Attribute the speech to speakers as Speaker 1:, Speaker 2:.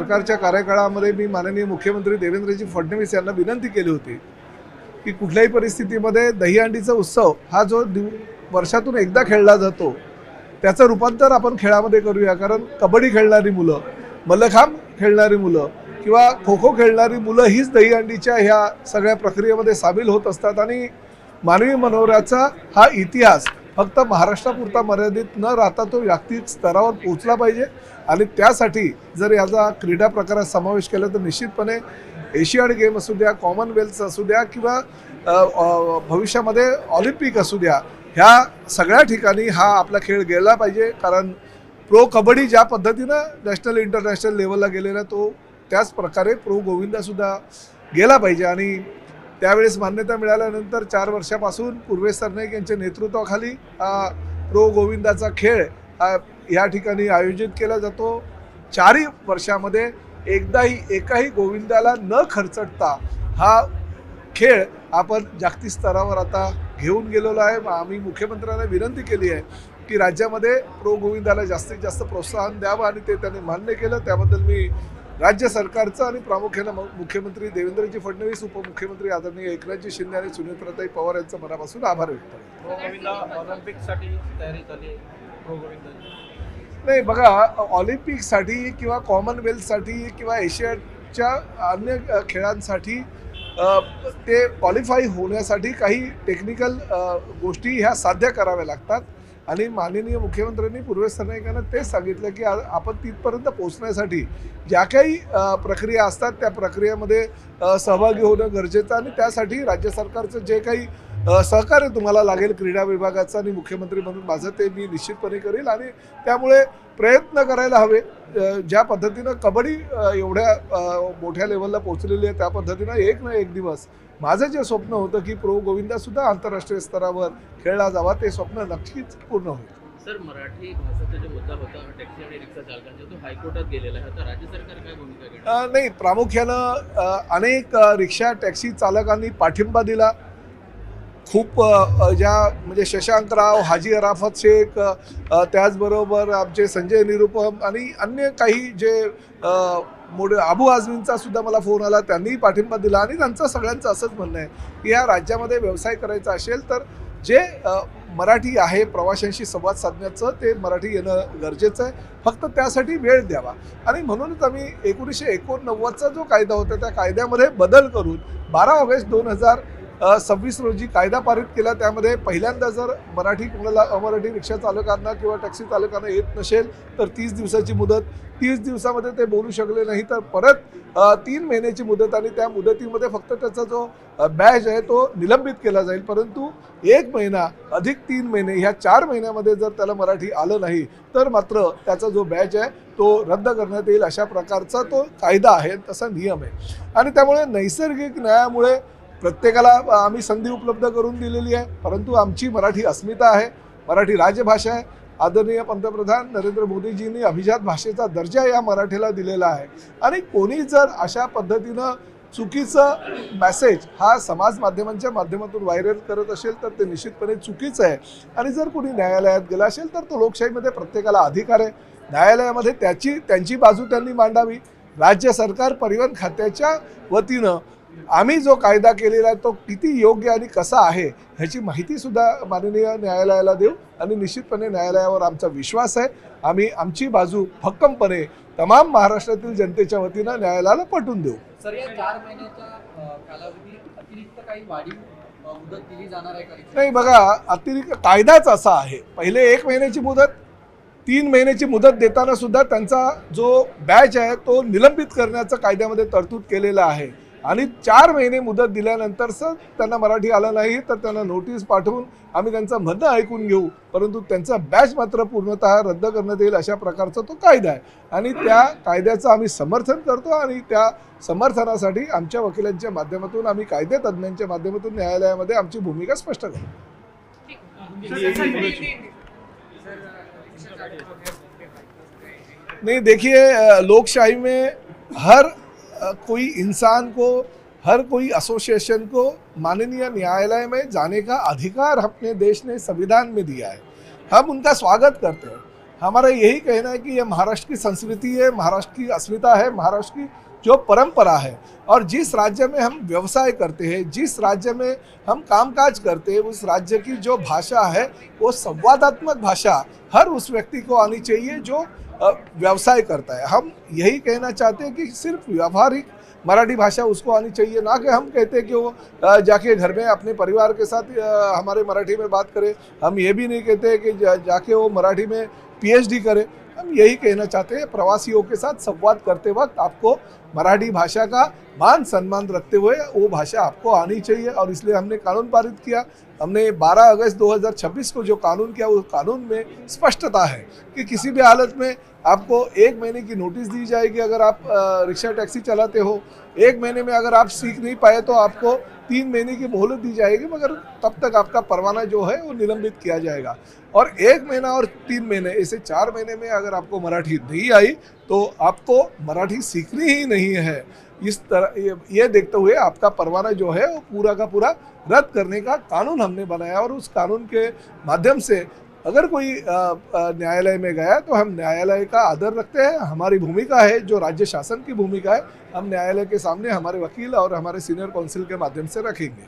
Speaker 1: सरकारच्या कार्यकाळामध्ये मी माननीय मुख्यमंत्री देवेंद्रजी फडणवीस यांना विनंती केली होती की कुठल्याही परिस्थितीमध्ये दहीहंडीचा उत्सव हा जो वर्षातून एकदा खेळला जातो त्याचं रूपांतर आपण खेळामध्ये करूया। कारण कबड्डी खेळणारी मुलं, मल्लखांब खेळणारी मुलं किंवा खो खो खेळणारी मुलं हीच दहीहंडीच्या ह्या सगळ्या प्रक्रियेमध्ये सामील होत असतात आणि मानवी मनोऱ्याचा हा इतिहास फक्त महाराष्ट्रापुरता मर्यादित न राहता तो जागतिक स्तरावर पोहोचला पाहिजे आणि त्यासाठी जर याचा क्रीडा प्रकारात समावेश केला तर निश्चितपणे एशियन गेम असू द्या, कॉमनवेल्थ असू द्या किंवा भविष्यामध्ये ऑलिम्पिक असू द्या, ह्या सगळ्या ठिकाणी हा आपला खेळ गेला पाहिजे। कारण प्रो कबड्डी ज्या पद्धतीनं नॅशनल इंटरनॅशनल लेवलला गेलेला तो त्याच प्रकारे प्रो गोविंदासुद्धा गेला पाहिजे आणि त्यावेळेस मान्यता मिळाल्यानंतर 4 वर्षापासून पूर्वेश सरनाईक यांच्या नेतृत्वाखाली प्रो गोविंदाचा खेळ या ठिकाणी आयोजित केला जातो। 4 वर्षामध्ये एकाही गोविंदाला न खर्चटता हा खेळ आपण जागतिक स्तरावर आता घेऊन गेलेलो आहे। आम्ही मुख्यमंत्र्यांना विनंती केली आहे की राज्यामध्ये प्रो गोविंदाला जास्तीत जास्त प्रोत्साहन द्यावं आणि ते त्यांनी मान्य केलं। त्याबद्दल मी राज्य सरकारचं आणि प्रामुख्याने मुख्यमंत्री देवेंद्रजी फडणवीस, उपमुख्यमंत्री आदरणीय एकनाथजी शिंदे आणि सुनेत्राताई पवार यांचा मनापासून आभार व्यक्त करतो।
Speaker 2: ऑलिम्पिकसाठी तयारी झाली
Speaker 1: नाही बघा, ऑलिम्पिकसाठी किंवा कॉमनवेल्थसाठी किंवा एशियाच्या अन्य खेळांसाठी ते क्वालिफाय होण्यासाठी काही टेक्निकल गोष्टी ह्या साध्य कराव्या लागतात आणि माननीय मुख्यमंत्र्यांनी पूर्वेश सरनाईकांना तेच सांगितलं की आपण तिथपर्यंत पोहोचण्यासाठी ज्या काही प्रक्रिया असतात त्या प्रक्रियेमध्ये सहभागी होणं गरजेचं आणि त्यासाठी राज्य सरकारचं जे काही सहकार्य तुम्हाला लागेल क्रीडा विभागाचं आणि मुख्यमंत्री म्हणून माझं ते मी निश्चितपणे करेल आणि त्यामुळे प्रयत्न करायला हवे। ज्या पद्धतीनं कबड्डी एवढ्या मोठ्या लेवलला पोहोचलेली आहे त्या पद्धतीनं एक ना एक दिवस माझं जे स्वप्न होतं की प्रो गोविंदासुद्धा आंतरराष्ट्रीय स्तरावर खेळला जावा ते स्वप्न नक्कीच पूर्ण होईल।
Speaker 2: सर, मराठी भाषेचा जो मुद्दा होता टॅक्सी आणि रिक्षा चालकांचा तो हायकोर्टात गेलेला आहे, आता राज्य सरकार काय भूमिका घेणार?
Speaker 1: नाही, प्रामुख्यानं अनेक रिक्षा टॅक्सी चालकांनी पाठिंबा दिला। खूप ज्या म्हणजे शशांकराव, हाजी अराफत शेख, त्याचबरोबर आमचे संजय निरुपम आणि अन्य काही जे मोठे अबू आझमींचा सुद्धा मला फोन आला, त्यांनीही पाठिंबा दिला आणि त्यांचं सगळ्यांचं असंच म्हणणं आहे की या राज्यामध्ये व्यवसाय करायचा असेल तर जे मराठी आहे प्रवाशांशी संवाद साधण्याचं ते मराठी येणं गरजेचं आहे, फक्त त्यासाठी वेळ द्यावा। आणि म्हणूनच आम्ही 1989चा जो कायदा होता त्या कायद्यामध्ये बदल करून 12 ऑगस्ट 2026 रोजी कायदा पारित केला। त्यामध्ये पहिल्यांदा जर मराठी कोणाला अमराठी रिक्षा चालकांना किंवा टॅक्सी चालकांना येत नसेल तर 30 दिवसाची मुदत, 30 दिवसामध्ये ते बोलू शकले नाही तर परत 3 महिन्याची मुदत आणि त्या मुदतीमध्ये फक्त त्याचा जो बॅच आहे तो निलंबित केला जाईल। परंतु 1 महिना अधिक 3 महिने ह्या 4 महिन्यामध्ये जर त्याला मराठी आलं नाही तर मात्र त्याचा जो बॅच आहे तो रद्द करण्यात येईल। अशा प्रकारचा तो कायदा आहे, तसा नियम आहे आणि त्यामुळे नैसर्गिक न्यायामुळे प्रत्येकाला आम्ही संधी उपलब्ध करून दिलेली आहे। परंतु आमची मराठी अस्मिता आहे, मराठी राजभाषा आहे। आदरणीय पंतप्रधान नरेंद्र मोदीजींनी अभिजात भाषेचा दर्जा या मराठीला दिलेला आहे आणि कोणी जर अशा पद्धतीनं चुकीचं मेसेज हा समाज माध्यमांच्या माध्यमातून व्हायरल करत असेल तर ते निश्चितपणे चुकीचं आहे आणि जर कोणी न्यायालयात गेला असेल तर तो लोकशाहीमध्ये प्रत्येकाला अधिकार आहे, न्यायालयामध्ये त्यांची बाजू त्यांनी मांडावी। राज्य सरकार परिवहन खात्याच्या वतीनं आम्ही जो कायदा केलेला आहे तो किती योग्य आणि कसा आहे ह्याची माहितीसुद्धा माननीय न्यायालयाला देऊ आणि निश्चितपणे न्यायालयावर आमचा विश्वास आहे। आम्ही आमची बाजू भक्कमपणे तमाम महाराष्ट्रातील जनतेच्या वतीनं न्यायालयाला पटवून देऊ।
Speaker 3: सर, या 4 महिन्याच्या कालावधी अतिरिक्त काही वाढीव मुदत दिली जाणार आहे का?
Speaker 1: नाही बघा, अतिरिक्त कायदाच असा आहे, पहिले 1 महिन्याची मुदत, 3 महिन्याची मुदत देताना सुद्धा त्यांचा जो बॅच आहे तो निलंबित करण्याचं कायद्यामध्ये तरतूद केलेलं आहे आणि 4 महिने मुदत दिल्यानंतर त्यांना मराठी आलं नाही तर त्यांना नोटीस पाठवून आम्ही त्यांचं म्हणणं ऐकून घेऊ, परंतु त्यांचा बॅच मात्र पूर्णतः रद्द करण्यात येईल अशा प्रकारचा तो कायदा आहे आणि त्या कायद्याचं आम्ही समर्थन करतो आणि त्या समर्थनासाठी आमच्या वकिलांच्या माध्यमातून आम्ही कायदेतज्ञांच्या माध्यमातून न्यायालयामध्ये आमची भूमिका स्पष्ट करतो। नहीं, देखिए, लोकशाही में हर कोई इंसान को, हर कोई एसोसिएशन को माननीय न्यायालय में जाने का अधिकार अपने देश ने संविधान में दिया है। हम उनका स्वागत करते हैं। हमारा यही कहना है कि ये महाराष्ट्र की संस्कृति है, महाराष्ट्र की अस्मिता है, महाराष्ट्र की जो परंपरा है। और जिस राज्य में हम व्यवसाय करते हैं, जिस राज्य में हम कामकाज करते हैं, उस राज्य की जो भाषा है वो संवादात्मक भाषा हर उस व्यक्ति को आनी चाहिए जो व्यवसाय करता है। हम यही कहना चाहते हैं कि सिर्फ व्यावहारिक मराठी भाषा उसको आनी चाहिए, ना कि हम कहते हैं कि वो जाके घर में अपने परिवार के साथ हमारे मराठी में बात करे। हम ये भी नहीं कहते कि जाके वो मराठी में पीएचडी करे। हम यही कहना चाहते हैं प्रवासियों के साथ संवाद करते वक्त आपको मराठी भाषा का मान सम्मान रखते हुए वो भाषा आपको आनी चाहिए। और इसलिए हमने कानून पारित किया। हमने 12 अगस्त 2026 को जो कानून किया उस कानून में स्पष्टता है कि किसी भी हालत में आपको 1 महीने की नोटिस दी जाएगी अगर आप रिक्शा टैक्सी चलाते हो। 1 महीने में अगर आप सीख नहीं पाए तो आपको 3 महीने की मोहलत दी जाएगी, मगर तब तक आपका परवाना जो है वो निलंबित किया जाएगा। और 1 महीना और 3 महीने ऐसे 4 महीने में अगर आपको मराठी नहीं आई तो आपको मराठी सीखनी ही नहीं है। इस तरह ये देखते हुए आपका परवाना जो है वो पूरा का पूरा रद्द करने का कानून हमने बनाया। और उस कानून के माध्यम से अगर कोई न्यायालय में गया तो हम न्यायालय का आदर रखते हैं। हमारी भूमिका है जो राज्य शासन की भूमिका है, हम न्यायालय के सामने हमारे वकील और हमारे सीनियर काउंसिल के माध्यम से रखेंगे।